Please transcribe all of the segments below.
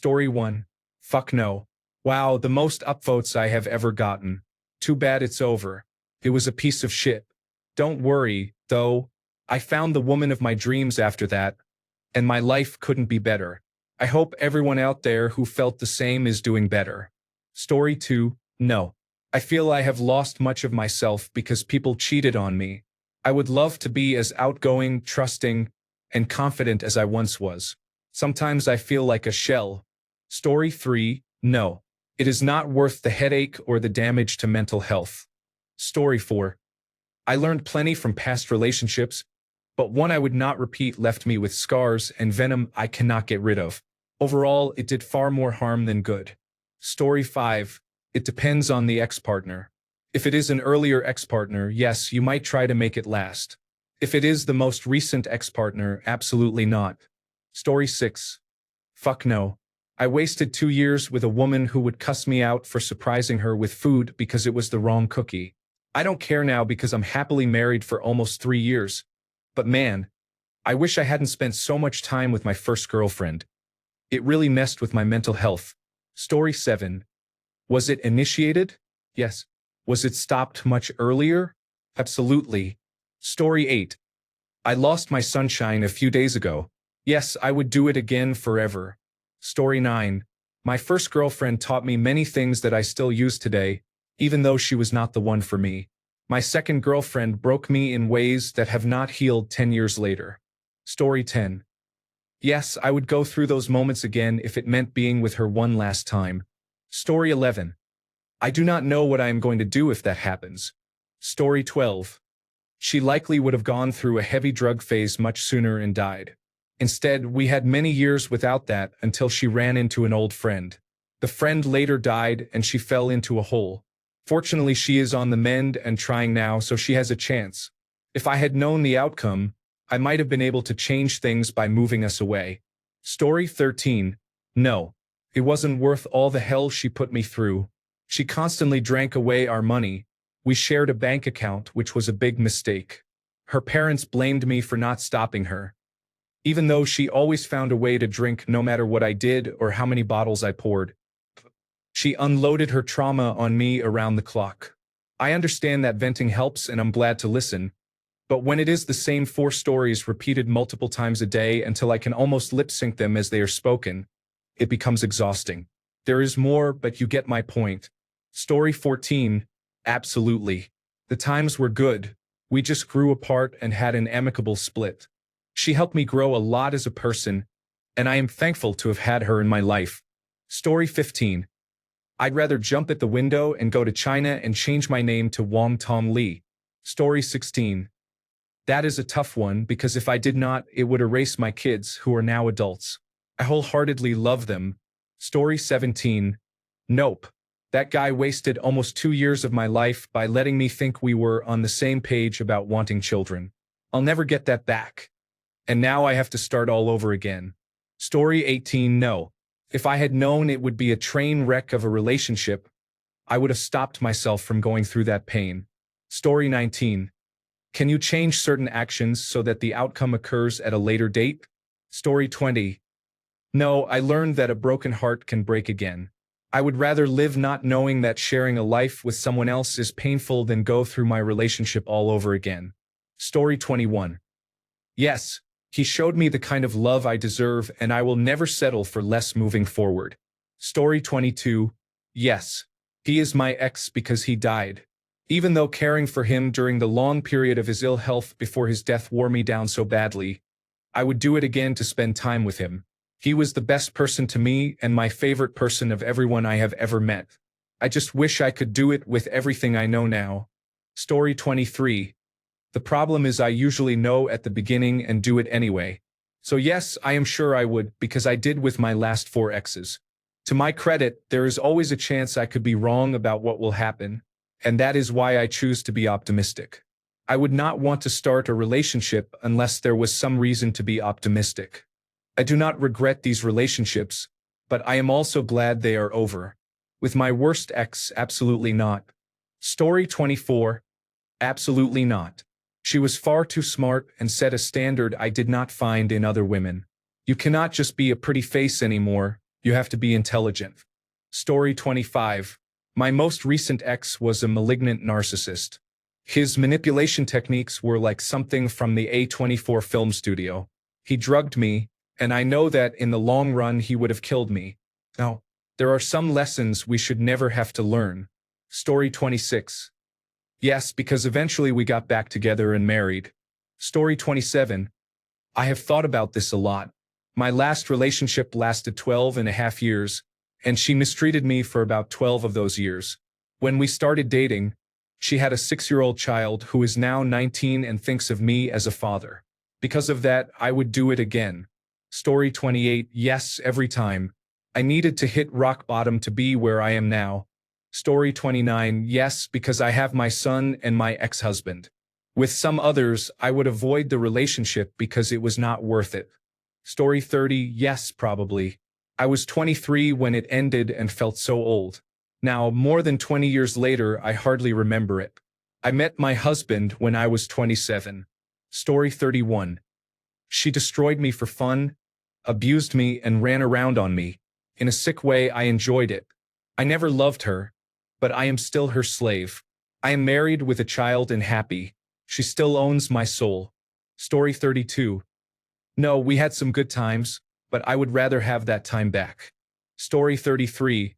Story 1. Fuck no. Wow, the most upvotes I have ever gotten. Too bad it's over. It was a piece of shit. Don't worry, though. I found the woman of my dreams after that, and my life couldn't be better. I hope everyone out there who felt the same is doing better. Story 2. No. I feel I have lost much of myself because people cheated on me. I would love to be as outgoing, trusting, and confident as I once was. Sometimes I feel like a shell. Story 3. No. It is not worth the headache or the damage to mental health. Story 4. I learned plenty from past relationships, but one I would not repeat left me with scars and venom I cannot get rid of. Overall, it did far more harm than good. Story 5. It depends on the ex-partner. If it is an earlier ex-partner, yes, you might try to make it last. If it is the most recent ex-partner, absolutely not. Story 6. Fuck no. I wasted 2 years with a woman who would cuss me out for surprising her with food because it was the wrong cookie. I don't care now because I'm happily married for almost 3 years. But man, I wish I hadn't spent so much time with my first girlfriend. It really messed with my mental health. Story 7. Was it initiated? Yes. Was it stopped much earlier? Absolutely. Story 8. I lost my sunshine a few days ago. Yes, I would do it again forever. Story 9. My first girlfriend taught me many things that I still use today, even though she was not the one for me. My second girlfriend broke me in ways that have not healed 10 years later. Story 10. Yes, I would go through those moments again if it meant being with her one last time. Story 11. I do not know what I am going to do if that happens. Story 12. She likely would have gone through a heavy drug phase much sooner and died. Instead, we had many years without that until she ran into an old friend. The friend later died and she fell into a hole. Fortunately, she is on the mend and trying now, so she has a chance. If I had known the outcome, I might have been able to change things by moving us away. Story 13. No. It wasn't worth all the hell she put me through. She constantly drank away our money. We shared a bank account, which was a big mistake. Her parents blamed me for not stopping her, even though she always found a way to drink no matter what I did or how many bottles I poured. She unloaded her trauma on me around the clock. I understand that venting helps and I'm glad to listen, but when it is the same 4 stories repeated multiple times a day until I can almost lip-sync them as they are spoken, it becomes exhausting. There is more, but you get my point. Story 14. Absolutely. The times were good. We just grew apart and had an amicable split. She helped me grow a lot as a person, and I am thankful to have had her in my life. Story 15. I'd rather jump at the window and go to China and change my name to Wong Tong Li. Story 16. That is a tough one because if I did not, it would erase my kids who are now adults. I wholeheartedly love them. Story 17. Nope. That guy wasted almost 2 years of my life by letting me think we were on the same page about wanting children. I'll never get that back. And now I have to start all over again. Story 18. No. If I had known it would be a train wreck of a relationship, I would have stopped myself from going through that pain. Story 19. Can you change certain actions so that the outcome occurs at a later date? Story 20. No, I learned that a broken heart can break again. I would rather live not knowing that sharing a life with someone else is painful than go through my relationship all over again. Story 21. Yes, he showed me the kind of love I deserve and I will never settle for less moving forward. Story 22. Yes, he is my ex because he died. Even though caring for him during the long period of his ill health before his death wore me down so badly, I would do it again to spend time with him. He was the best person to me and my favorite person of everyone I have ever met. I just wish I could do it with everything I know now. Story 23. The problem is I usually know at the beginning and do it anyway. So yes, I am sure I would, because I did with my last 4 exes. To my credit, there is always a chance I could be wrong about what will happen, and that is why I choose to be optimistic. I would not want to start a relationship unless there was some reason to be optimistic. I do not regret these relationships, but I am also glad they are over. With my worst ex, absolutely not. Story 24. Absolutely not. She was far too smart and set a standard I did not find in other women. You cannot just be a pretty face anymore, You have to be intelligent. Story 25. My most recent ex was a malignant narcissist. His manipulation techniques were like something from the A24 film studio. He drugged me, and I know that in the long run he would have killed me. Now, there are some lessons we should never have to learn. Story 26. Yes, because eventually we got back together and married. Story 27. I have thought about this a lot. My last relationship lasted 12.5 years, and she mistreated me for about 12 of those years. When we started dating, she had a 6-year-old child who is now 19 and thinks of me as a father. Because of that, I would do it again. Story 28. Yes, every time. I needed to hit rock bottom to be where I am now. Story 29. Yes, because I have my son and my ex-husband. With some others, I would avoid the relationship because it was not worth it. Story 30. Yes, probably. I was 23 when it ended and felt so old. Now, more than 20 years later, I hardly remember it. I met my husband when I was 27. Story 31. She destroyed me for fun, abused me, and ran around on me. In a sick way, I enjoyed it. I never loved her, but I am still her slave. I am married with a child and happy. She still owns my soul. Story 32. No, we had some good times, but I would rather have that time back. Story 33.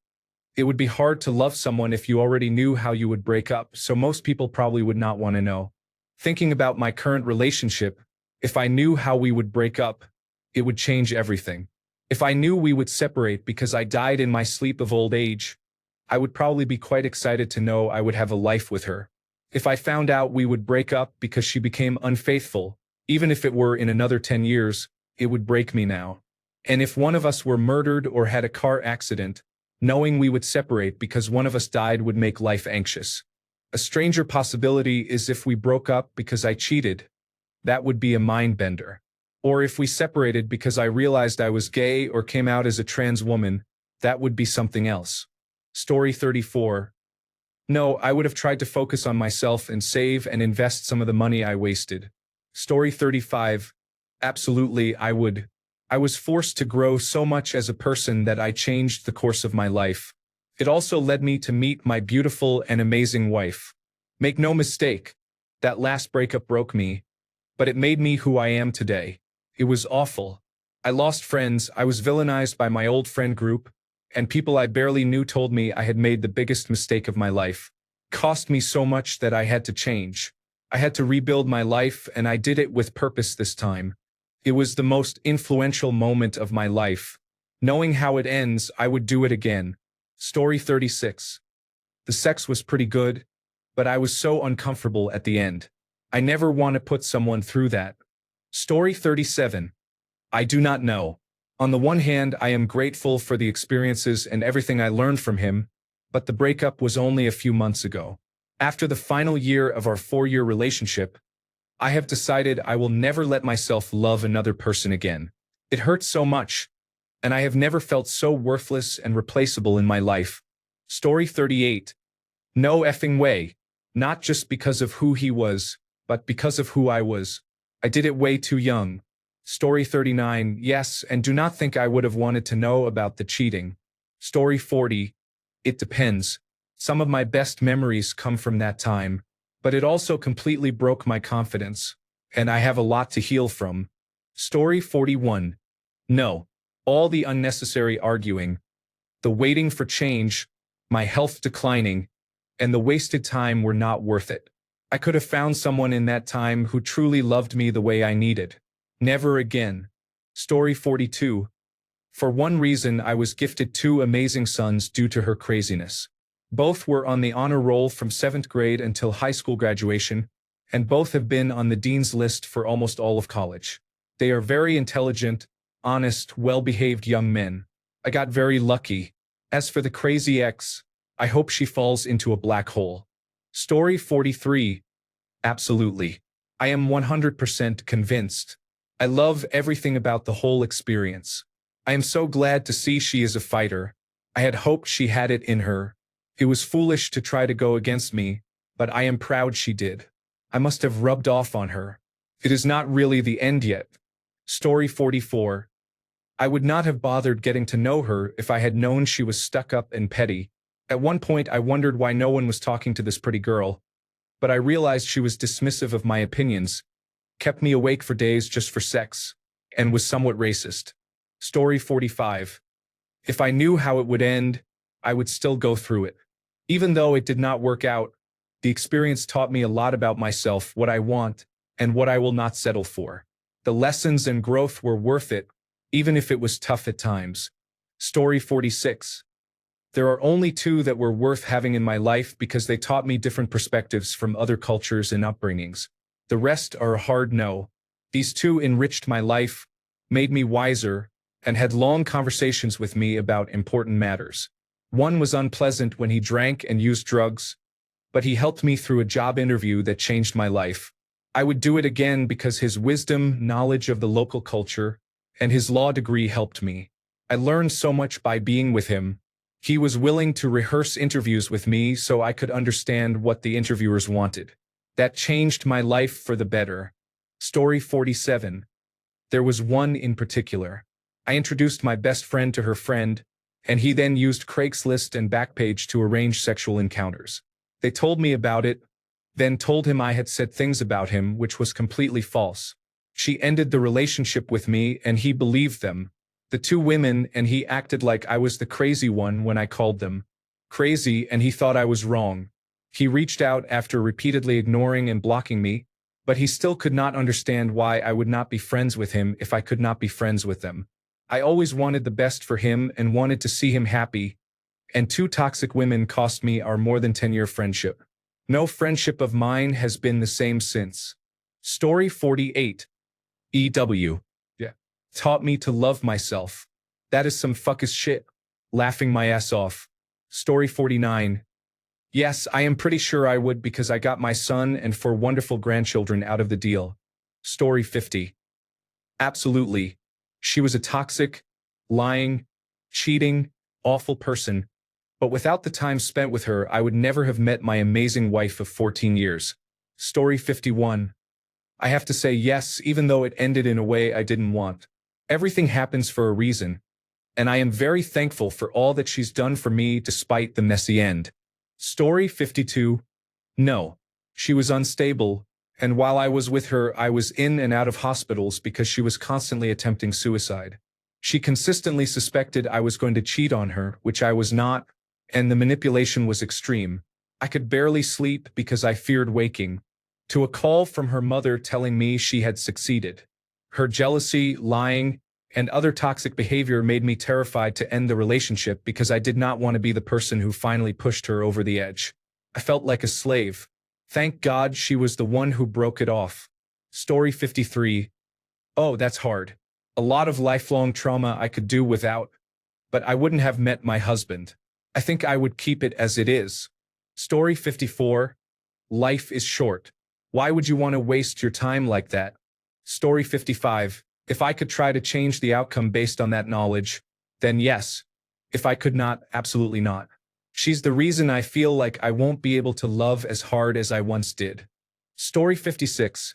It would be hard to love someone if you already knew how you would break up, so most people probably would not want to know. Thinking about my current relationship, if I knew how we would break up, it would change everything. If I knew we would separate because I died in my sleep of old age, I would probably be quite excited to know I would have a life with her. If I found out we would break up because she became unfaithful, even if it were in another 10 years, it would break me now. And if one of us were murdered or had a car accident, knowing we would separate because one of us died would make life anxious. A stranger possibility is if we broke up because I cheated. That would be a mind bender. Or if we separated because I realized I was gay or came out as a trans woman, that would be something else. Story 34. No, I would have tried to focus on myself and save and invest some of the money I wasted. Story 35. Absolutely, I would. I was forced to grow so much as a person that I changed the course of my life. It also led me to meet my beautiful and amazing wife. Make no mistake, that last breakup broke me, but it made me who I am today. It was awful. I lost friends, I was villainized by my old friend group, and people I barely knew told me I had made the biggest mistake of my life. It cost me so much that I had to change. I had to rebuild my life, and I did it with purpose this time. It was the most influential moment of my life. Knowing how it ends, I would do it again. Story 36. The sex was pretty good, but I was so uncomfortable at the end. I never want to put someone through that. Story 37. I do not know. On the one hand, I am grateful for the experiences and everything I learned from him, but the breakup was only a few months ago. After the final year of our 4-year relationship, I have decided I will never let myself love another person again. It hurts so much, and I have never felt so worthless and replaceable in my life. Story 38. No effing way. Not just because of who he was, but because of who I was. I did it way too young. Story 39. Yes, and do not think I would have wanted to know about the cheating. Story 40. It depends. Some of my best memories come from that time, but it also completely broke my confidence, and I have a lot to heal from. Story 41. No. All the unnecessary arguing, the waiting for change, my health declining, and the wasted time were not worth it. I could have found someone in that time who truly loved me the way I needed. Never again. Story 42. For one reason, I was gifted 2 amazing sons due to her craziness. Both were on the honor roll from 7th grade until high school graduation, and both have been on the dean's list for almost all of college. They are very intelligent, honest, well-behaved young men. I got very lucky. As for the crazy ex, I hope she falls into a black hole. Story 43. Absolutely. I am 100% convinced. I love everything about the whole experience. I am so glad to see she is a fighter. I had hoped she had it in her. It was foolish to try to go against me, but I am proud she did. I must have rubbed off on her. It is not really the end yet. Story 44. I would not have bothered getting to know her if I had known she was stuck up and petty. At one point, I wondered why no one was talking to this pretty girl, but I realized she was dismissive of my opinions, kept me awake for days just for sex, and was somewhat racist. Story 45. If I knew how it would end, I would still go through it. Even though it did not work out, the experience taught me a lot about myself, what I want, and what I will not settle for. The lessons and growth were worth it, even if it was tough at times. Story 46. There are only two that were worth having in my life because they taught me different perspectives from other cultures and upbringings. The rest are a hard no. These two enriched my life, made me wiser, and had long conversations with me about important matters. One was unpleasant when he drank and used drugs, but he helped me through a job interview that changed my life. I would do it again because his wisdom, knowledge of the local culture, and his law degree helped me. I learned so much by being with him. He was willing to rehearse interviews with me so I could understand what the interviewers wanted. That changed my life for the better. Story 47. There was one in particular. I introduced my best friend to her friend, and he then used Craigslist and Backpage to arrange sexual encounters. They told me about it, then told him I had said things about him which was completely false. She ended the relationship with me and he believed them. The two women and he acted like I was the crazy one when I called them crazy and he thought I was wrong. He reached out after repeatedly ignoring and blocking me, but he still could not understand why I would not be friends with him if I could not be friends with them. I always wanted the best for him and wanted to see him happy, and two toxic women cost me our more than 10-year friendship. No friendship of mine has been the same since. Story 48. EW. Yeah. Taught me to love myself. That is some fuckus shit. Laughing my ass off. Story 49. Yes, I am pretty sure I would because I got my son and 4 wonderful grandchildren out of the deal. Story 50. Absolutely. She was a toxic, lying, cheating, awful person, but without the time spent with her, I would never have met my amazing wife of 14 years. Story 51. I have to say yes, even though it ended in a way I didn't want. Everything happens for a reason, and I am very thankful for all that she's done for me despite the messy end. Story 52. No. She was unstable, and while I was with her, I was in and out of hospitals because she was constantly attempting suicide. She consistently suspected I was going to cheat on her, which I was not, and the manipulation was extreme. I could barely sleep because I feared waking to a call from her mother telling me she had succeeded. Her jealousy, lying, and other toxic behavior made me terrified to end the relationship because I did not want to be the person who finally pushed her over the edge. I felt like a slave. Thank God she was the one who broke it off. Story 53. Oh, that's hard. A lot of lifelong trauma I could do without, but I wouldn't have met my husband. I think I would keep it as it is. Story 54. Life is short. Why would you want to waste your time like that? Story 55. If I could try to change the outcome based on that knowledge, then yes. If I could not, absolutely not. She's the reason I feel like I won't be able to love as hard as I once did. Story 56.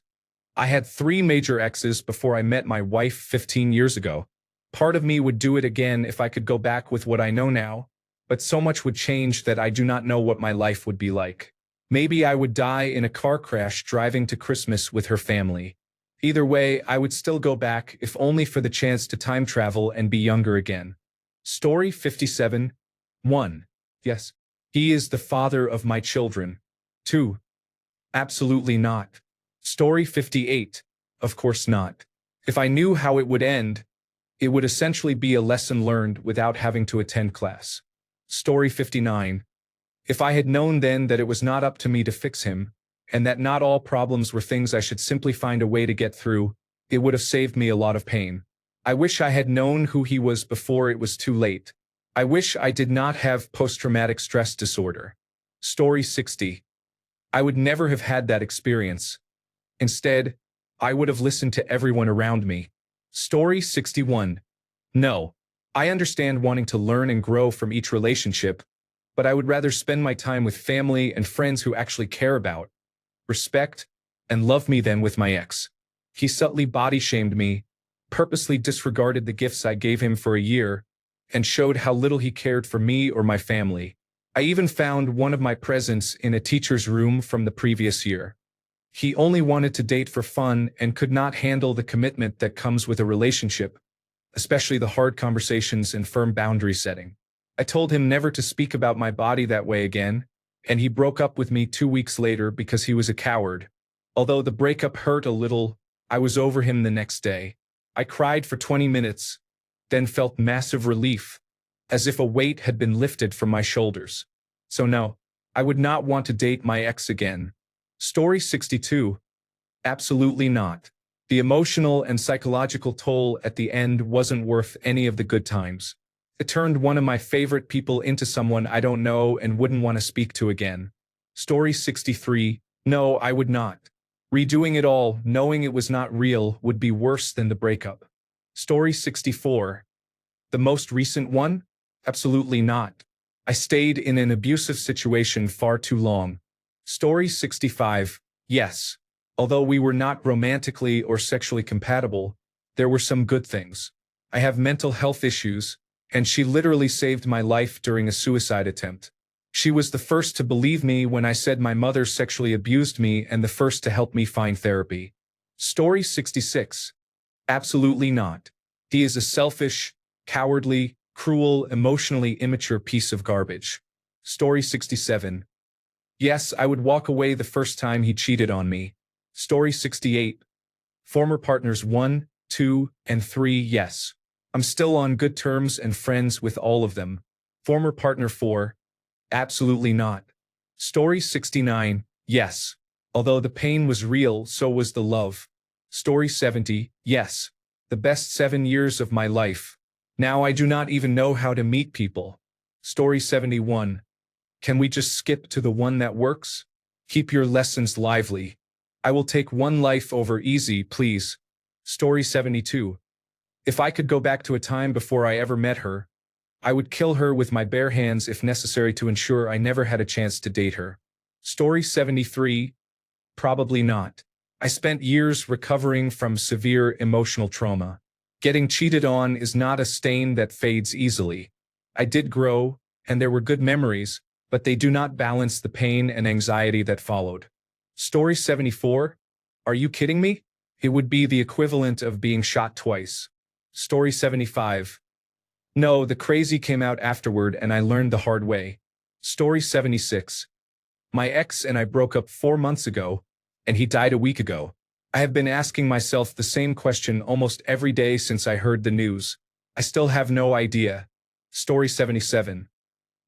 I had 3 major exes before I met my wife 15 years ago. Part of me would do it again if I could go back with what I know now, but so much would change that I do not know what my life would be like. Maybe I would die in a car crash driving to Christmas with her family. Either way, I would still go back, if only for the chance to time travel and be younger again. Story 57. 1. Yes. He is the father of my children. 2. Absolutely not. Story 58. Of course not. If I knew how it would end, it would essentially be a lesson learned without having to attend class. Story 59. If I had known then that it was not up to me to fix him, and that not all problems were things I should simply find a way to get through, it would have saved me a lot of pain. I wish I had known who he was before it was too late. I wish I did not have post-traumatic stress disorder. Story 60. I would never have had that experience. Instead, I would have listened to everyone around me. Story 61. No. I understand wanting to learn and grow from each relationship, but I would rather spend my time with family and friends who actually care about, respect, and love me than with my ex. He subtly body-shamed me, purposely disregarded the gifts I gave him for a year, and showed how little he cared for me or my family. I even found one of my presents in a teacher's room from the previous year. He only wanted to date for fun and could not handle the commitment that comes with a relationship, especially the hard conversations and firm boundary setting. I told him never to speak about my body that way again, and he broke up with me 2 weeks later because he was a coward. Although the breakup hurt a little, I was over him the next day. I cried for 20 minutes, then felt massive relief, as if a weight had been lifted from my shoulders. So no, I would not want to date my ex again. Story 62. Absolutely not. The emotional and psychological toll at the end wasn't worth any of the good times. It turned one of my favorite people into someone I don't know and wouldn't want to speak to again. Story 63. No, I would not. Redoing it all, knowing it was not real, would be worse than the breakup. Story 64. The most recent one? Absolutely not. I stayed in an abusive situation far too long. Story 65. Yes. Although we were not romantically or sexually compatible, there were some good things. I have mental health issues, and she literally saved my life during a suicide attempt. She was the first to believe me when I said my mother sexually abused me and the first to help me find therapy. Story 66. Absolutely not. He is a selfish, cowardly, cruel, emotionally immature piece of garbage. Story 67. Yes, I would walk away the first time he cheated on me. Story 68. Former partners 1, 2, and 3, yes. I'm still on good terms and friends with all of them. Former partner 4. Absolutely not. Story 69. Yes. Although the pain was real, so was the love. Story 70. Yes. The best 7 years of my life. Now I do not even know how to meet people. Story 71. Can we just skip to the one that works? Keep your lessons lively. I will take one life over easy, please. Story 72. If I could go back to a time before I ever met her, I would kill her with my bare hands if necessary to ensure I never had a chance to date her. Story 73. Probably not. I spent years recovering from severe emotional trauma. Getting cheated on is not a stain that fades easily. I did grow, and there were good memories, but they do not balance the pain and anxiety that followed. Story 74. Are you kidding me? It would be the equivalent of being shot twice. Story 75. No, the crazy came out afterward and I learned the hard way. Story 76. My ex and I broke up 4 months ago, and he died a week ago. I have been asking myself the same question almost every day since I heard the news. I still have no idea. Story 77.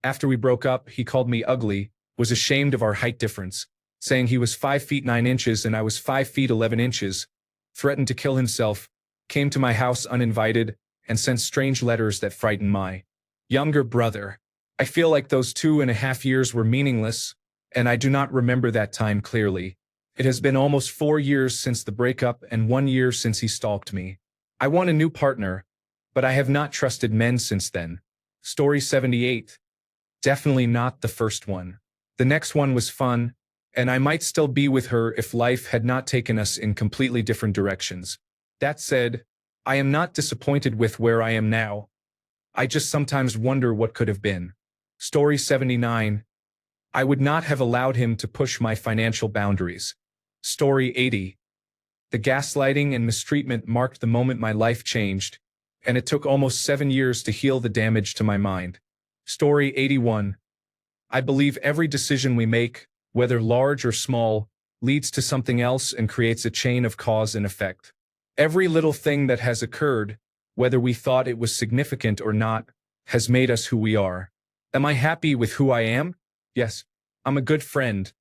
After we broke up, he called me ugly, was ashamed of our height difference, saying he was 5 feet 9 inches and I was 5 feet 11 inches, threatened to kill himself, came to my house uninvited, and sent strange letters that frightened my younger brother. I feel like those 2.5 years were meaningless, and I do not remember that time clearly. It has been almost 4 years since the breakup and 1 year since he stalked me. I want a new partner, but I have not trusted men since then. Story 78. Definitely not the first one. The next one was fun, and I might still be with her if life had not taken us in completely different directions. That said, I am not disappointed with where I am now. I just sometimes wonder what could have been. Story 79. I would not have allowed him to push my financial boundaries. Story 80. The gaslighting and mistreatment marked the moment my life changed, and it took almost 7 years to heal the damage to my mind. Story 81. I believe every decision we make, whether large or small, leads to something else and creates a chain of cause and effect. Every little thing that has occurred, whether we thought it was significant or not, has made us who we are. Am I happy with who I am? Yes. I'm a good friend,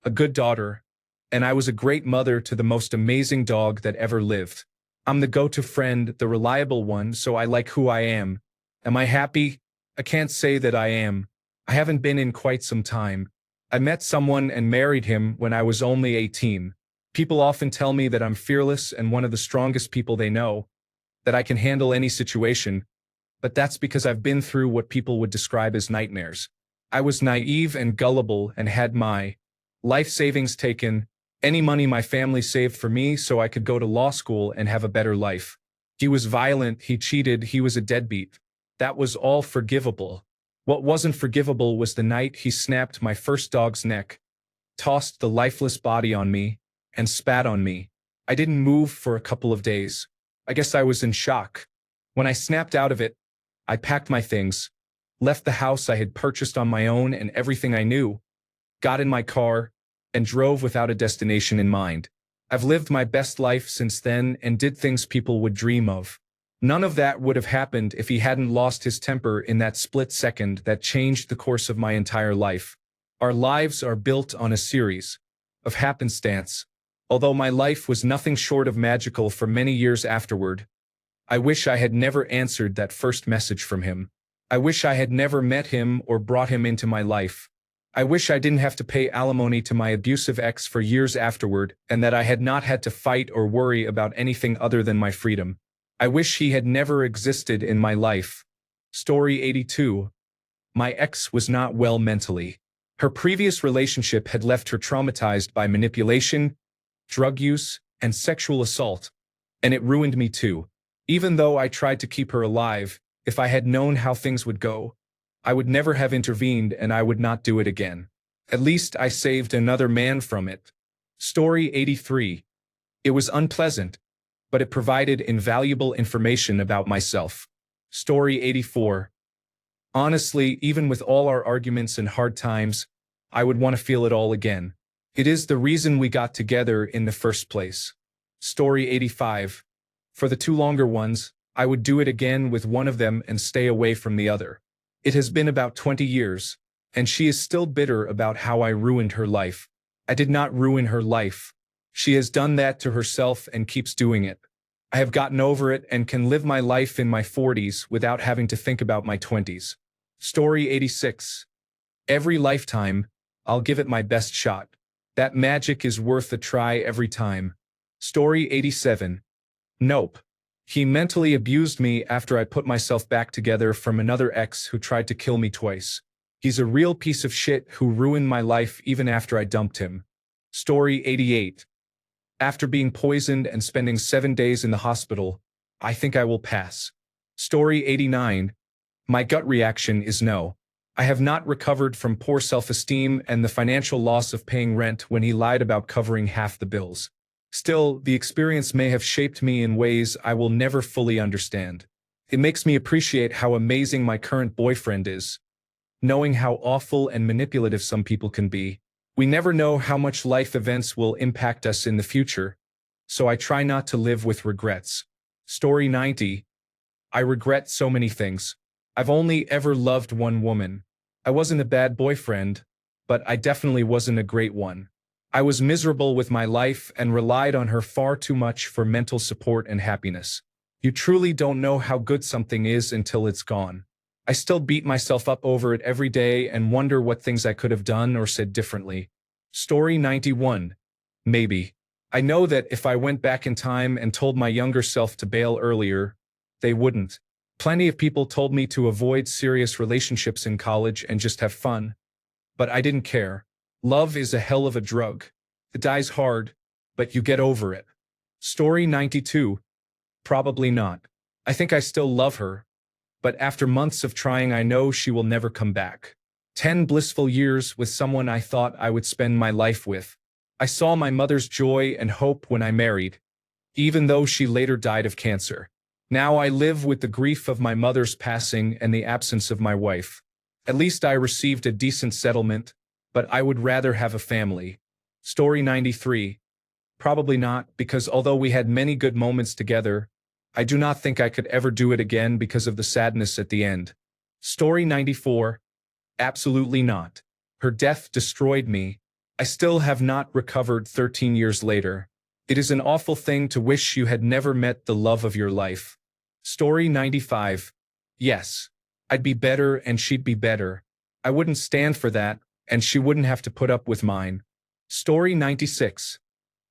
a good daughter, and I was a great mother to the most amazing dog that ever lived. I'm the go-to friend, the reliable one, so I like who I am. Am I happy? I can't say that I am. I haven't been in quite some time. I met someone and married him when I was only 18. People often tell me that I'm fearless and one of the strongest people they know, that I can handle any situation, but that's because I've been through what people would describe as nightmares. I was naive and gullible and had my life savings taken, any money my family saved for me so I could go to law school and have a better life. He was violent, he cheated, he was a deadbeat. That was all forgivable. What wasn't forgivable was the night he snapped my first dog's neck, tossed the lifeless body on me, and spat on me. I didn't move for a couple of days. I guess I was in shock. When I snapped out of it, I packed my things, left the house I had purchased on my own and everything I knew, got in my car, and drove without a destination in mind. I've lived my best life since then and did things people would dream of. None of that would have happened if he hadn't lost his temper in that split second that changed the course of my entire life. Our lives are built on a series of happenstance. Although my life was nothing short of magical for many years afterward, I wish I had never answered that first message from him. I wish I had never met him or brought him into my life. I wish I didn't have to pay alimony to my abusive ex for years afterward, and that I had not had to fight or worry about anything other than my freedom. I wish he had never existed in my life. Story 82. My ex was not well mentally. Her previous relationship had left her traumatized by manipulation, drug use, and sexual assault, and it ruined me too. Even though I tried to keep her alive, if I had known how things would go, I would never have intervened and I would not do it again. At least I saved another man from it. Story 83. It was unpleasant, but it provided invaluable information about myself. Story 84. Honestly, even with all our arguments and hard times, I would want to feel it all again. It is the reason we got together in the first place. Story 85. For the two longer ones, I would do it again with one of them and stay away from the other. It has been about 20 years, and she is still bitter about how I ruined her life. I did not ruin her life. She has done that to herself and keeps doing it. I have gotten over it and can live my life in my 40s without having to think about my 20s. Story 86. Every lifetime, I'll give it my best shot. That magic is worth a try every time. Story 87. Nope. He mentally abused me after I put myself back together from another ex who tried to kill me twice. He's a real piece of shit who ruined my life even after I dumped him. Story 88. After being poisoned and spending 7 days in the hospital, I think I will pass. Story 89. My gut reaction is no. I have not recovered from poor self-esteem and the financial loss of paying rent when he lied about covering half the bills. Still, the experience may have shaped me in ways I will never fully understand. It makes me appreciate how amazing my current boyfriend is. Knowing how awful and manipulative some people can be, we never know how much life events will impact us in the future, so I try not to live with regrets. Story 90. I regret so many things. I've only ever loved one woman. I wasn't a bad boyfriend, but I definitely wasn't a great one. I was miserable with my life and relied on her far too much for mental support and happiness. You truly don't know how good something is until it's gone. I still beat myself up over it every day and wonder what things I could have done or said differently. Story 91. Maybe. I know that if I went back in time and told my younger self to bail earlier, they wouldn't. Plenty of people told me to avoid serious relationships in college and just have fun. But I didn't care. Love is a hell of a drug. It dies hard, but you get over it. Story 92. Probably not. I think I still love her, but after months of trying I know she will never come back. 10 blissful years with someone I thought I would spend my life with. I saw my mother's joy and hope when I married, even though she later died of cancer. Now I live with the grief of my mother's passing and the absence of my wife. At least I received a decent settlement, but I would rather have a family. Story 93. Probably not, because although we had many good moments together, I do not think I could ever do it again because of the sadness at the end. Story 94. Absolutely not. Her death destroyed me. I still have not recovered 13 years later. It is an awful thing to wish you had never met the love of your life. Story 95. Yes. I'd be better and she'd be better. I wouldn't stand for that, and she wouldn't have to put up with mine. Story 96.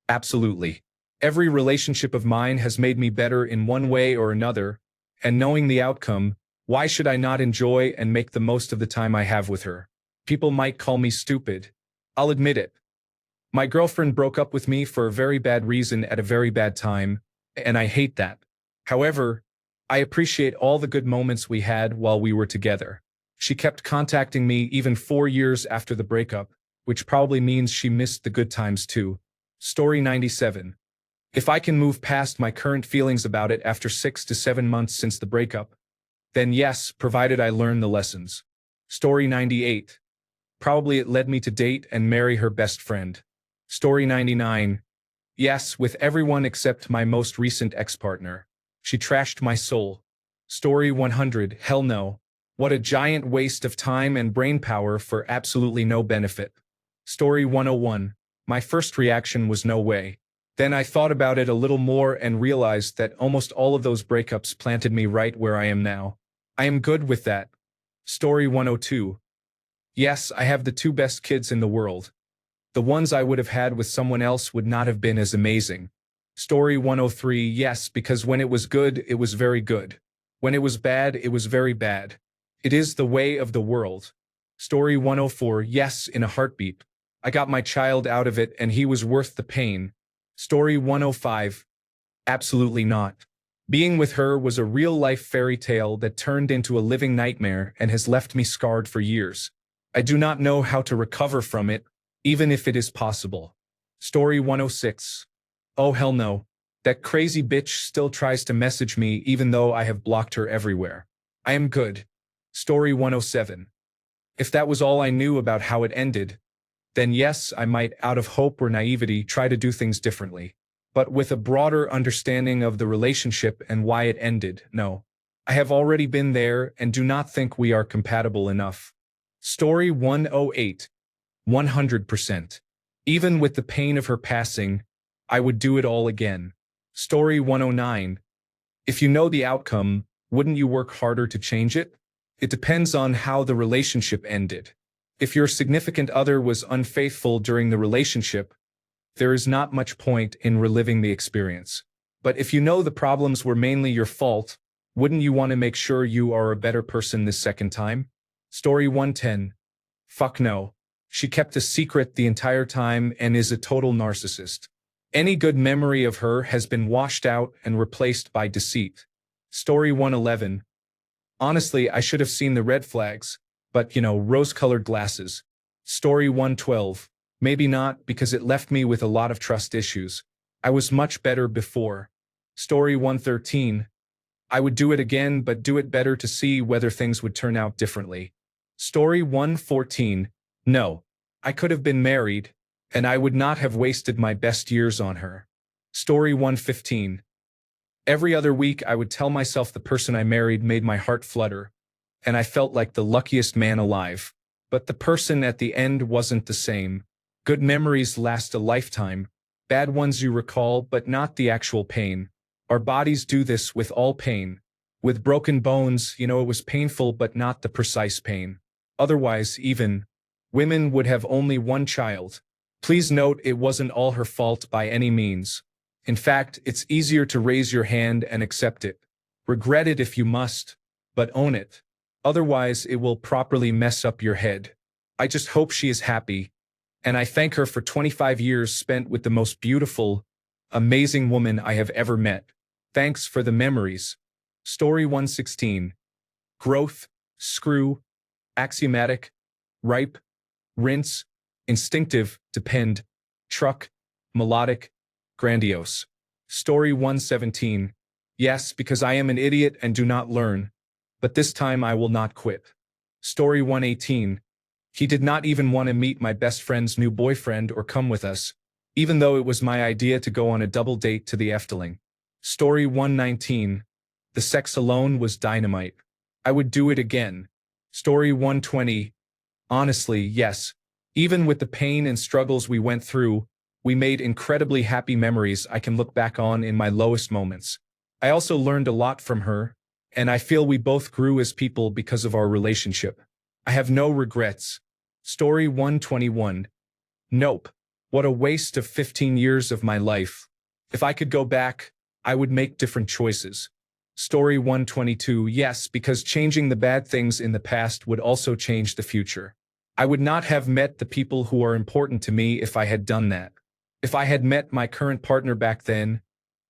Absolutely. Every relationship of mine has made me better in one way or another, and knowing the outcome, why should I not enjoy and make the most of the time I have with her? People might call me stupid. I'll admit it. My girlfriend broke up with me for a very bad reason at a very bad time, and I hate that. However, I appreciate all the good moments we had while we were together. She kept contacting me even 4 years after the breakup, which probably means she missed the good times too. Story 97. If I can move past my current feelings about it after 6 to 7 months since the breakup, then yes, provided I learn the lessons. Story 98. Probably it led me to date and marry her best friend. Story 99. Yes, with everyone except my most recent ex-partner. She trashed my soul. Story 100. Hell no. What a giant waste of time and brain power for absolutely no benefit. Story 101. My first reaction was no way. Then I thought about it a little more and realized that almost all of those breakups planted me right where I am now. I am good with that. Story 102. Yes, I have the two best kids in the world. The ones I would have had with someone else would not have been as amazing. Story 103. Yes, because when it was good, it was very good. When it was bad, it was very bad. It is the way of the world. Story 104. Yes, in a heartbeat. I got my child out of it and he was worth the pain. Story 105. Absolutely not. Being with her was a real-life fairy tale that turned into a living nightmare and has left me scarred for years. I do not know how to recover from it, even if it is possible. Story 106. Oh hell no. That crazy bitch still tries to message me even though I have blocked her everywhere. I am good. Story 107. If that was all I knew about how it ended, then yes, I might, out of hope or naivety, try to do things differently. But with a broader understanding of the relationship and why it ended, no. I have already been there and do not think we are compatible enough. Story 108. 100%. Even with the pain of her passing, I would do it all again. Story 109. If you know the outcome, wouldn't you work harder to change it? It depends on how the relationship ended. If your significant other was unfaithful during the relationship, there is not much point in reliving the experience. But if you know the problems were mainly your fault, wouldn't you want to make sure you are a better person this second time? Story 110. Fuck no. She kept a secret the entire time and is a total narcissist. Any good memory of her has been washed out and replaced by deceit. Story 111. Honestly, I should have seen the red flags, but rose-colored glasses. Story 112. Maybe not, because it left me with a lot of trust issues. I was much better before. Story 113. I would do it again, but do it better to see whether things would turn out differently. Story 114. No. I could have been married, and I would not have wasted my best years on her. Story 115. Every other week I would tell myself the person I married made my heart flutter, and I felt like the luckiest man alive. But the person at the end wasn't the same. Good memories last a lifetime. Bad ones you recall, but not the actual pain. Our bodies do this with all pain. With broken bones, it was painful but not the precise pain. Otherwise, even women would have only one child. Please note it wasn't all her fault by any means. In fact, it's easier to raise your hand and accept it. Regret it if you must, but own it. Otherwise, it will properly mess up your head. I just hope she is happy, and I thank her for 25 years spent with the most beautiful, amazing woman I have ever met. Thanks for the memories. Story 116. Growth, screw, axiomatic, ripe, rinse, instinctive, depend, truck, melodic, grandiose. Story 117. Yes, because I am an idiot and do not learn, but this time I will not quit. Story 118. He did not even want to meet my best friend's new boyfriend or come with us, even though it was my idea to go on a double date to the Efteling. Story 119. The sex alone was dynamite. I would do it again. Story 120. Honestly, yes. Even with the pain and struggles we went through, we made incredibly happy memories I can look back on in my lowest moments. I also learned a lot from her, and I feel we both grew as people because of our relationship. I have no regrets. Story 121. Nope. What a waste of 15 years of my life. If I could go back, I would make different choices. Story 122. Yes, because changing the bad things in the past would also change the future. I would not have met the people who are important to me if I had done that. If I had met my current partner back then,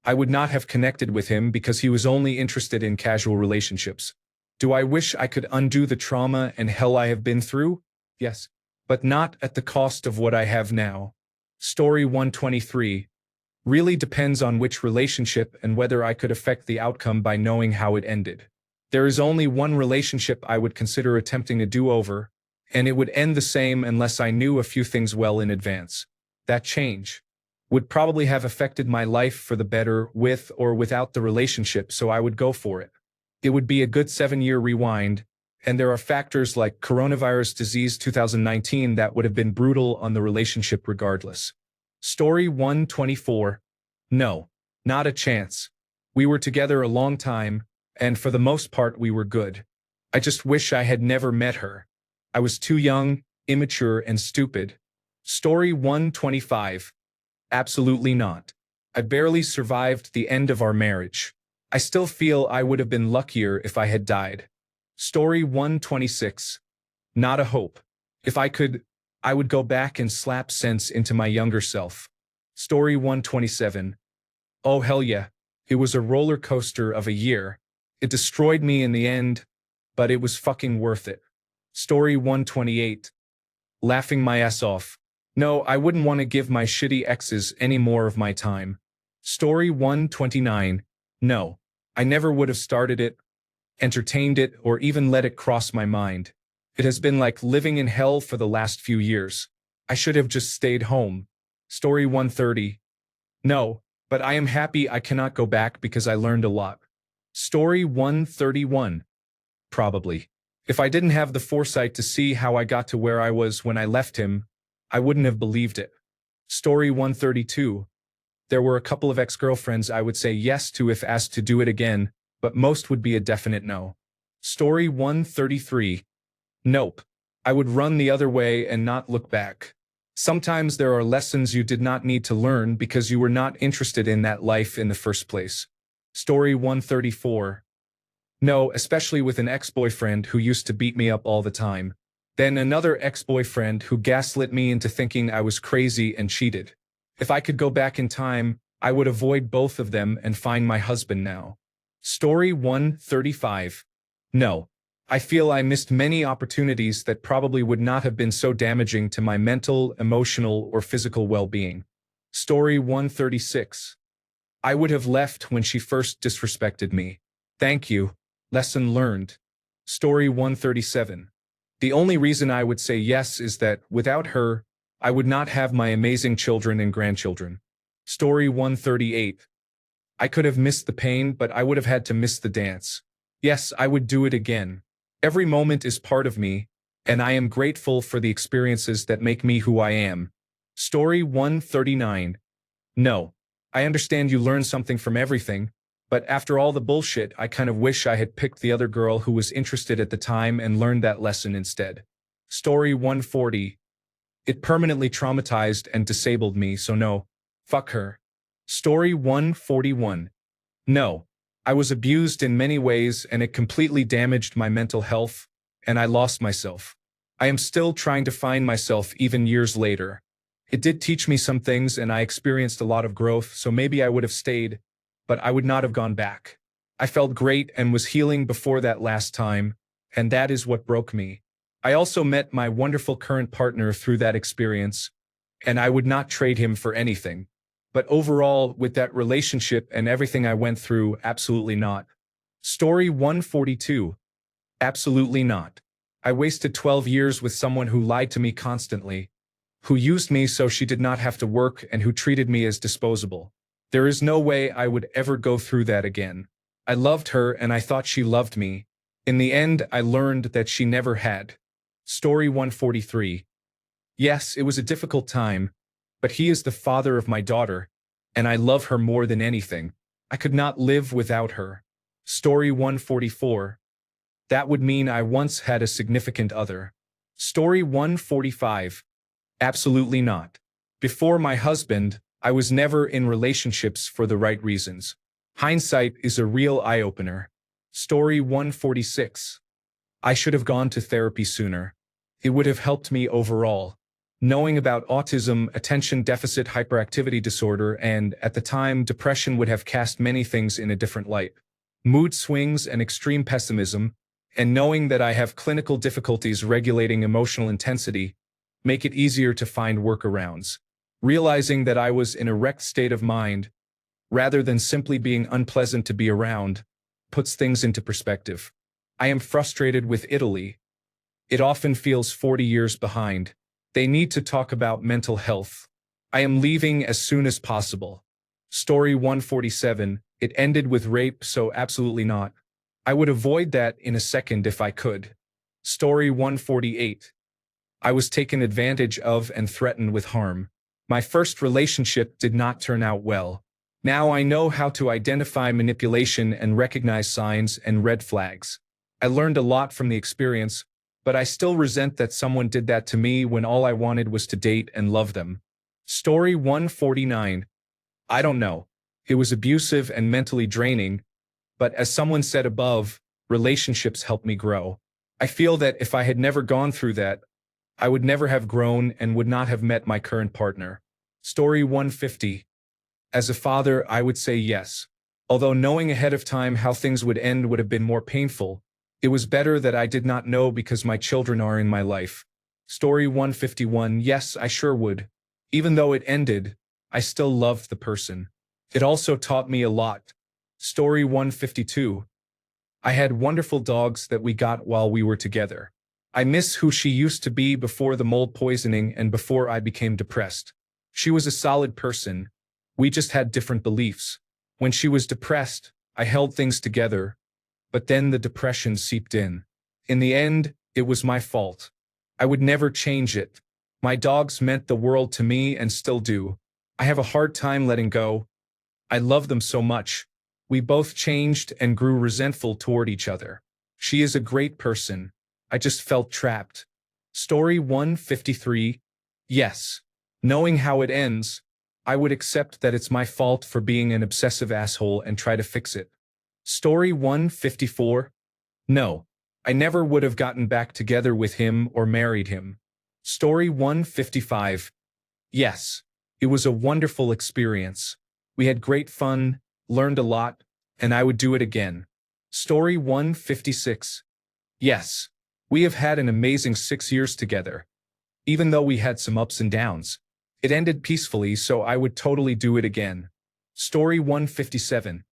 I would not have connected with him because he was only interested in casual relationships. Do I wish I could undo the trauma and hell I have been through? Yes, but not at the cost of what I have now. Story 123. Really depends on which relationship and whether I could affect the outcome by knowing how it ended. There is only one relationship I would consider attempting a do-over, and it would end the same unless I knew a few things well in advance. That change would probably have affected my life for the better with or without the relationship, so I would go for it. It would be a good 7-year rewind, and there are factors like coronavirus disease 2019 that would have been brutal on the relationship regardless. Story 124. No, not a chance. We were together a long time, and for the most part we were good. I just wish I had never met her. I was too young, immature, and stupid. Story 125. Absolutely not. I barely survived the end of our marriage. I still feel I would have been luckier if I had died. Story 126. Not a hope. If I could, I would go back and slap sense into my younger self. Story 127. Oh hell yeah. It was a roller coaster of a year. It destroyed me in the end, but it was fucking worth it. Story 128. Laughing my ass off. No, I wouldn't want to give my shitty exes any more of my time. Story 129. No, I never would have started it, entertained it, or even let it cross my mind. It has been like living in hell for the last few years. I should have just stayed home. Story 130. No, but I am happy I cannot go back because I learned a lot. Story 131. Probably. If I didn't have the foresight to see how I got to where I was when I left him, I wouldn't have believed it. Story 132. There were a couple of ex-girlfriends I would say yes to if asked to do it again, but most would be a definite no. Story 133. Nope. I would run the other way and not look back. Sometimes there are lessons you did not need to learn because you were not interested in that life in the first place. Story 134. No, especially with an ex-boyfriend who used to beat me up all the time. Then another ex-boyfriend who gaslit me into thinking I was crazy and cheated. If I could go back in time, I would avoid both of them and find my husband now. Story 135. No. I feel I missed many opportunities that probably would not have been so damaging to my mental, emotional, or physical well-being. Story 136. I would have left when she first disrespected me. Thank you. Lesson learned. Story 137. The only reason I would say yes is that, without her, I would not have my amazing children and grandchildren. Story 138. I could have missed the pain, but I would have had to miss the dance. Yes, I would do it again. Every moment is part of me, and I am grateful for the experiences that make me who I am. Story 139. No. I understand you learn something from everything, but after all the bullshit, I kind of wish I had picked the other girl who was interested at the time and learned that lesson instead. Story 140. It permanently traumatized and disabled me, so no. Fuck her. Story 141. No. I was abused in many ways and it completely damaged my mental health, and I lost myself. I am still trying to find myself even years later. It did teach me some things and I experienced a lot of growth, so maybe I would have stayed, but I would not have gone back. I felt great and was healing before that last time, and that is what broke me. I also met my wonderful current partner through that experience, and I would not trade him for anything. But overall, with that relationship and everything I went through, absolutely not. Story 142. Absolutely not. I wasted 12 years with someone who lied to me constantly, who used me so she did not have to work, and who treated me as disposable. There is no way I would ever go through that again. I loved her and I thought she loved me. In the end, I learned that she never had. Story 143. Yes, it was a difficult time, but he is the father of my daughter, and I love her more than anything. I could not live without her. Story 144. That would mean I once had a significant other. Story 145. Absolutely not. Before my husband, I was never in relationships for the right reasons. Hindsight is a real eye-opener. Story 146. I should have gone to therapy sooner. It would have helped me overall. Knowing about autism, attention deficit hyperactivity disorder, and, at the time, depression would have cast many things in a different light. Mood swings and extreme pessimism, and knowing that I have clinical difficulties regulating emotional intensity, make it easier to find workarounds. Realizing that I was in a wrecked state of mind, rather than simply being unpleasant to be around, puts things into perspective. I am frustrated with Italy. It often feels 40 years behind. They need to talk about mental health. I am leaving as soon as possible. Story 147, it ended with rape, so absolutely not. I would avoid that in a second if I could. Story 148, I was taken advantage of and threatened with harm. My first relationship did not turn out well. Now I know how to identify manipulation and recognize signs and red flags. I learned a lot from the experience, but I still resent that someone did that to me when all I wanted was to date and love them. Story 149. I don't know. It was abusive and mentally draining, but as someone said above, relationships help me grow. I feel that if I had never gone through that, I would never have grown and would not have met my current partner. Story 150. As a father, I would say yes. Although knowing ahead of time how things would end would have been more painful, it was better that I did not know because my children are in my life. Story 151. Yes, I sure would. Even though it ended, I still loved the person. It also taught me a lot. Story 152. I had wonderful dogs that we got while we were together. I miss who she used to be before the mold poisoning and before I became depressed. She was a solid person. We just had different beliefs. When she was depressed, I held things together, but then the depression seeped in. In the end, it was my fault. I would never change it. My dogs meant the world to me and still do. I have a hard time letting go. I love them so much. We both changed and grew resentful toward each other. She is a great person. I just felt trapped. Story 153. Yes. Knowing how it ends, I would accept that it's my fault for being an obsessive asshole and try to fix it. Story 154. No. I never would have gotten back together with him or married him. Story 155. Yes. It was a wonderful experience. We had great fun, learned a lot, and I would do it again. Story 156. Yes. We have had an amazing 6 years together. Even though we had some ups and downs, it ended peacefully, so I would totally do it again. Story 157.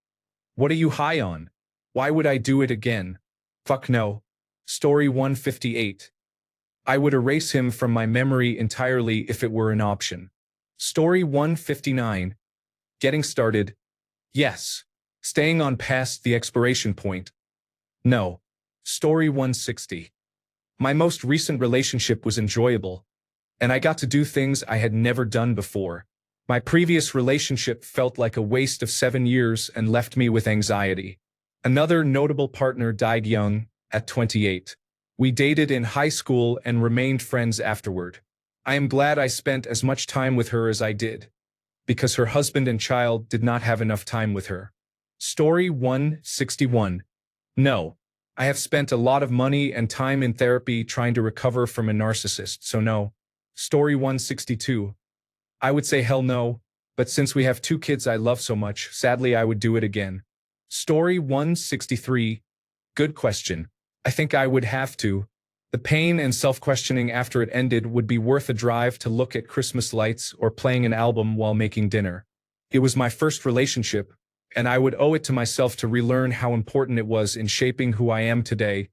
What are you high on? Why would I do it again? Fuck no. Story 158. I would erase him from my memory entirely if it were an option. Story 159. Getting started. Yes. Staying on past the expiration point. No. Story 160. My most recent relationship was enjoyable, and I got to do things I had never done before. My previous relationship felt like a waste of 7 years and left me with anxiety. Another notable partner died young, at 28. We dated in high school and remained friends afterward. I am glad I spent as much time with her as I did, because her husband and child did not have enough time with her. Story 161. No. I have spent a lot of money and time in therapy trying to recover from a narcissist, so no. Story 162. I would say hell no, but since we have 2 kids I love so much, sadly I would do it again. Story 163. Good question. I think I would have to. The pain and self-questioning after it ended would be worth a drive to look at Christmas lights or playing an album while making dinner. It was my first relationship, and I would owe it to myself to relearn how important it was in shaping who I am today,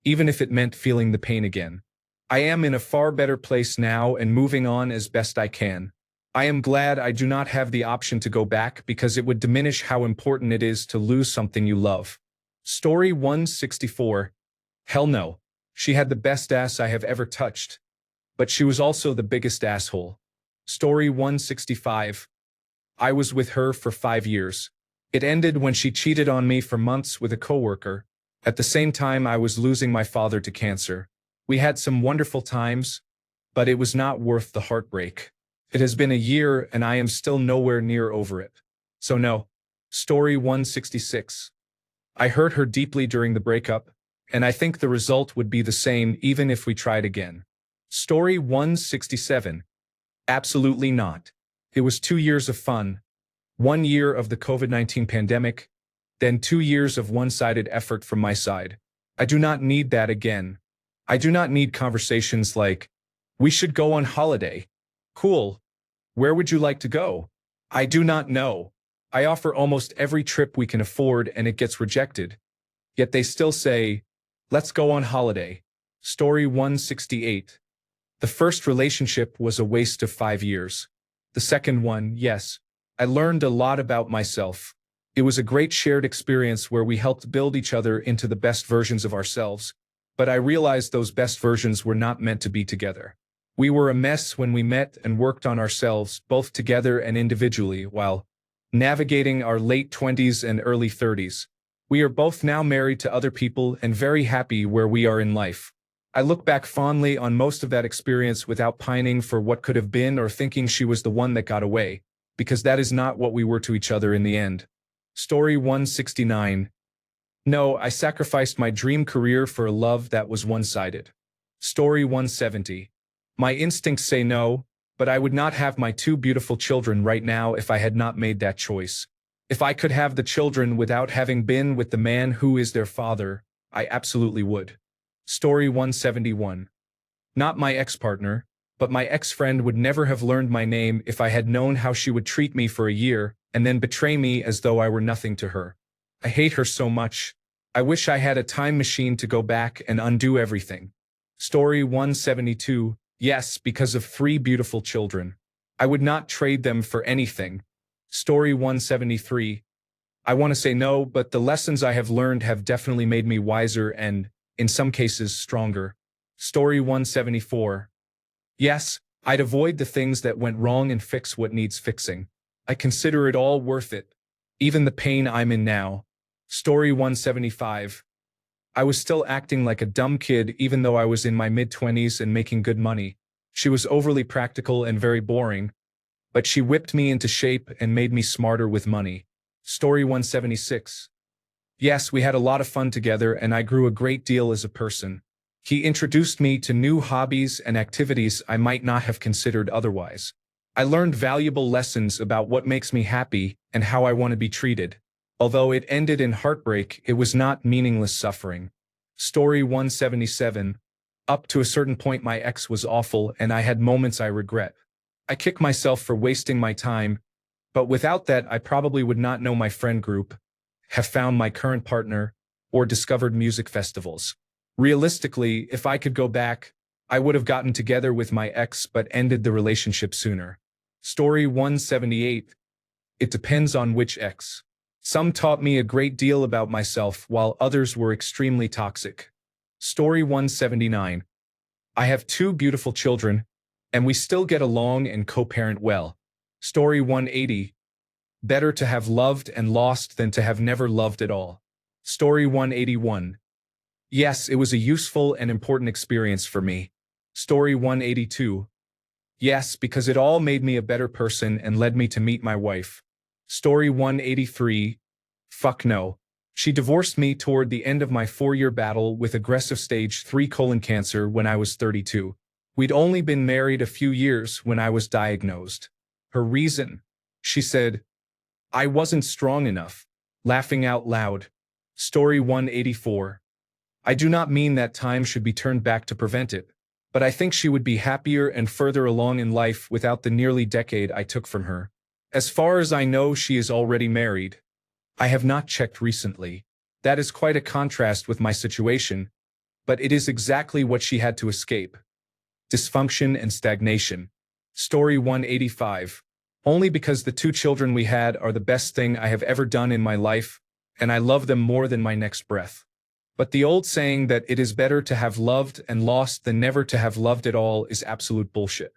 even if it meant feeling the pain again. I am in a far better place now and moving on as best I can. I am glad I do not have the option to go back because it would diminish how important it is to lose something you love. Story 164. Hell no. She had the best ass I have ever touched. But she was also the biggest asshole. Story 165. I was with her for 5 years. It ended when she cheated on me for months with a coworker. At the same time I was losing my father to cancer. We had some wonderful times, but it was not worth the heartbreak. It has been a year and I am still nowhere near over it. So no. Story 166. I hurt her deeply during the breakup, and I think the result would be the same even if we tried again. Story 167. Absolutely not. It was 2 years of fun, 1 year of the COVID-19 pandemic, then 2 years of one-sided effort from my side. I do not need that again. I do not need conversations like, we should go on holiday. Cool. Where would you like to go? I do not know. I offer almost every trip we can afford and it gets rejected. Yet they still say, let's go on holiday. Story 168. The first relationship was a waste of 5 years. The second one, yes. I learned a lot about myself. It was a great shared experience where we helped build each other into the best versions of ourselves, but I realized those best versions were not meant to be together. We were a mess when we met and worked on ourselves, both together and individually, while navigating our late 20s and early 30s. We are both now married to other people and very happy where we are in life. I look back fondly on most of that experience without pining for what could have been or thinking she was the one that got away, because that is not what we were to each other in the end. Story 169. No, I sacrificed my dream career for a love that was one-sided. Story 170. My instincts say no, but I would not have my two beautiful children right now if I had not made that choice. If I could have the children without having been with the man who is their father, I absolutely would. Story 171. Not my ex-partner, but my ex-friend would never have learned my name if I had known how she would treat me for a year and then betray me as though I were nothing to her. I hate her so much. I wish I had a time machine to go back and undo everything. Story 172. Yes, because of 3 beautiful children. I would not trade them for anything. Story 173. I want to say no, but the lessons I have learned have definitely made me wiser and, in some cases, stronger. Story 174. Yes, I'd avoid the things that went wrong and fix what needs fixing. I consider it all worth it. Even the pain I'm in now. Story 175. I was still acting like a dumb kid even though I was in my mid-20s and making good money. She was overly practical and very boring, but she whipped me into shape and made me smarter with money. Story 176. Yes, we had a lot of fun together and I grew a great deal as a person. He introduced me to new hobbies and activities I might not have considered otherwise. I learned valuable lessons about what makes me happy and how I want to be treated. Although it ended in heartbreak, it was not meaningless suffering. Story 177. Up to a certain point my ex was awful and I had moments I regret. I kick myself for wasting my time, but without that I probably would not know my friend group, have found my current partner, or discovered music festivals. Realistically, if I could go back, I would have gotten together with my ex but ended the relationship sooner. Story 178. It depends on which ex. Some taught me a great deal about myself while others were extremely toxic. Story 179. I have 2 beautiful children, and we still get along and co-parent well. Story 180. Better to have loved and lost than to have never loved at all. Story 181. Yes, it was a useful and important experience for me. Story 182. Yes, because it all made me a better person and led me to meet my wife. Story 183. Fuck no. She divorced me toward the end of my 4-year battle with aggressive stage 3 colon cancer when I was 32. We'd only been married a few years when I was diagnosed. Her reason? She said, I wasn't strong enough. Laughing out loud. Story 184. I do not mean that time should be turned back to prevent it, but I think she would be happier and further along in life without the nearly decade I took from her. As far as I know, she is already married. I have not checked recently. That is quite a contrast with my situation, but it is exactly what she had to escape. Dysfunction and stagnation. Story 185. Only because the 2 children we had are the best thing I have ever done in my life, and I love them more than my next breath. But the old saying that it is better to have loved and lost than never to have loved at all is absolute bullshit.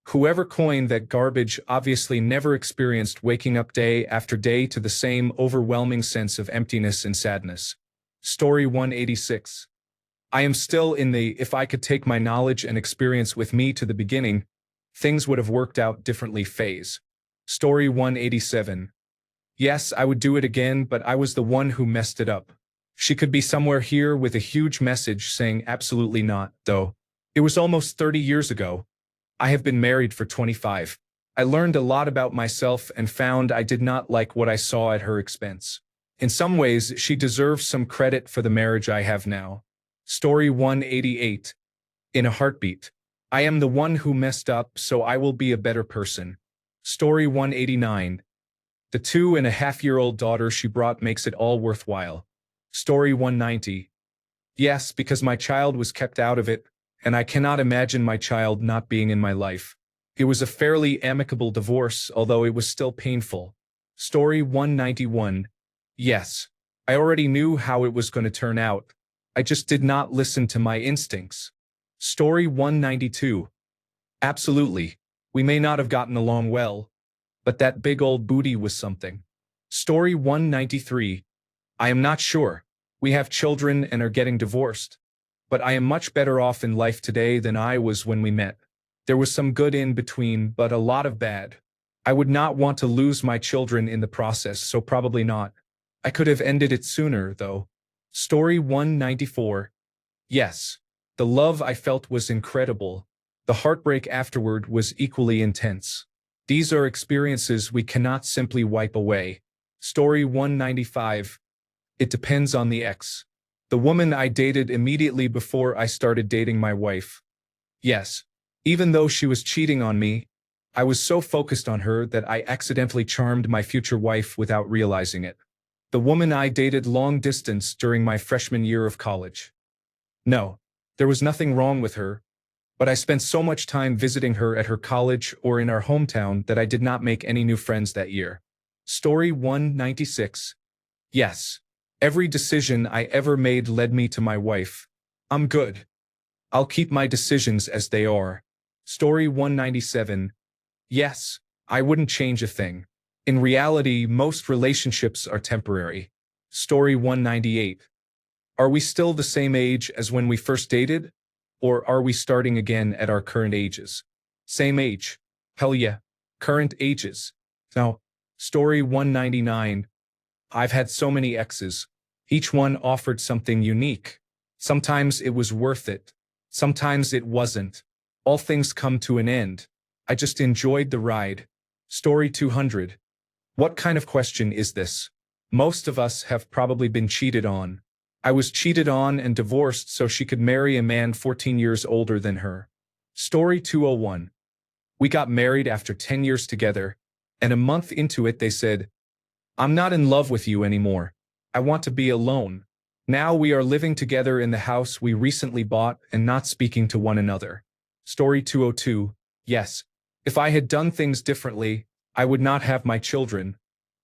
Whoever coined that garbage obviously never experienced waking up day after day to the same overwhelming sense of emptiness and sadness. Story 186. I am still in the if I could take my knowledge and experience with me to the beginning, things would have worked out differently phase. Story 187. Yes, I would do it again, but I was the one who messed it up. She could be somewhere here with a huge message saying absolutely not, though. It was almost 30 years ago. I have been married for 25. I learned a lot about myself and found I did not like what I saw at her expense. In some ways, she deserves some credit for the marriage I have now. Story 188. In a heartbeat. I am the one who messed up, so I will be a better person. Story 189. The 2.5-year-old daughter she brought makes it all worthwhile. Story 190. Yes, because my child was kept out of it, and I cannot imagine my child not being in my life. It was a fairly amicable divorce, although it was still painful. Story 191. Yes, I already knew how it was going to turn out. I just did not listen to my instincts. Story 192. Absolutely. We may not have gotten along well, but that big old booty was something. Story 193. I am not sure. We have children and are getting divorced. But I am much better off in life today than I was when we met. There was some good in between, but a lot of bad. I would not want to lose my children in the process, so probably not. I could have ended it sooner, though. Story 194. Yes. The love I felt was incredible. The heartbreak afterward was equally intense. These are experiences we cannot simply wipe away. Story 195. It depends on the ex. The woman I dated immediately before I started dating my wife. Yes. Even though she was cheating on me, I was so focused on her that I accidentally charmed my future wife without realizing it. The woman I dated long distance during my freshman year of college. No, there was nothing wrong with her, but I spent so much time visiting her at her college or in our hometown that I did not make any new friends that year. Story 196. Yes. Every decision I ever made led me to my wife. I'm good. I'll keep my decisions as they are. Story 197. Yes, I wouldn't change a thing. In reality, most relationships are temporary. Story 198. Are we still the same age as when we first dated? Or are we starting again at our current ages? Same age. Hell yeah. Current ages. Now, story 199. I've had so many exes. Each one offered something unique. Sometimes it was worth it. Sometimes it wasn't. All things come to an end. I just enjoyed the ride. Story 200. What kind of question is this? Most of us have probably been cheated on. I was cheated on and divorced so she could marry a man 14 years older than her. Story 201. We got married after 10 years together, and a month into it they said, I'm not in love with you anymore. I want to be alone. Now we are living together in the house we recently bought and not speaking to one another. Story 202. Yes, if I had done things differently, I would not have my children,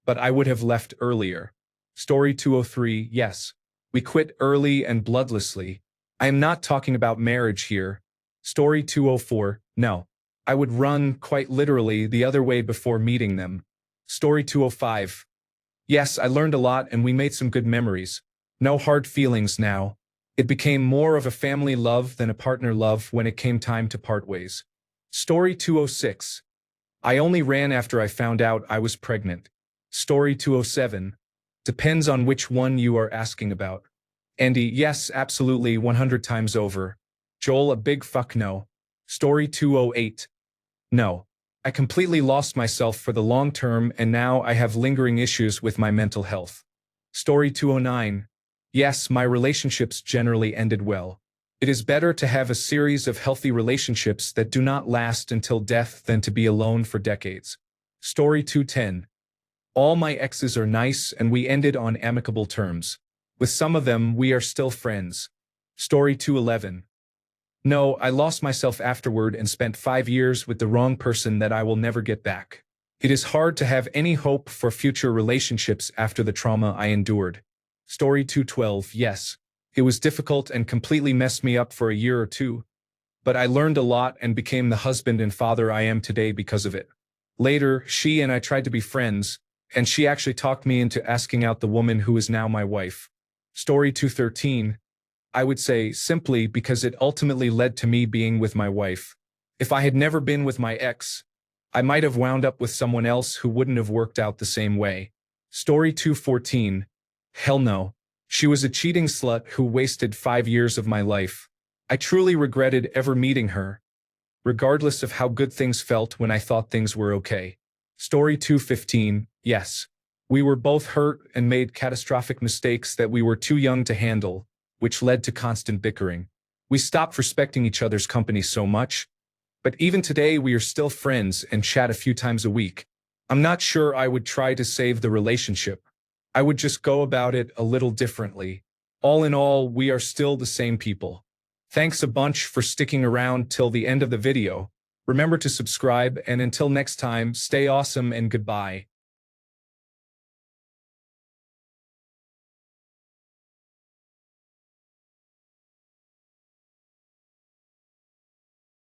but I would have left earlier. Story 203. Yes, we quit early and bloodlessly. I am not talking about marriage here. Story 204. No, I would run, quite literally, the other way before meeting them. Story 205. Yes, I learned a lot and we made some good memories. No hard feelings now. It became more of a family love than a partner love when it came time to part ways. Story 206. I only ran after I found out I was pregnant. Story 207. Depends on which one you are asking about. Andy, yes, absolutely, 100 times over. Joel, a big fuck no. Story 208. No. I completely lost myself for the long term and now I have lingering issues with my mental health. Story 209. Yes, my relationships generally ended well. It is better to have a series of healthy relationships that do not last until death than to be alone for decades. Story 210. All my exes are nice and we ended on amicable terms. With some of them, we are still friends. Story 211. No, I lost myself afterward and spent 5 years with the wrong person that I will never get back. It is hard to have any hope for future relationships after the trauma I endured. Story 212. Yes, it was difficult and completely messed me up for a year or two, but I learned a lot and became the husband and father I am today because of it. Later, she and I tried to be friends, and she actually talked me into asking out the woman who is now my wife. Story 213. I would say simply because it ultimately led to me being with my wife. If I had never been with my ex, I might have wound up with someone else who wouldn't have worked out the same way. Story 214. Hell no. She was a cheating slut who wasted 5 years of my life. I truly regretted ever meeting her, regardless of how good things felt when I thought things were okay. Story 215. Yes. We were both hurt and made catastrophic mistakes that we were too young to handle, which led to constant bickering. We stopped respecting each other's company so much, but even today we are still friends and chat a few times a week. I'm not sure I would try to save the relationship. I would just go about it a little differently. All in all, we are still the same people. Thanks a bunch for sticking around till the end of the video. Remember to subscribe, and until next time, stay awesome and goodbye.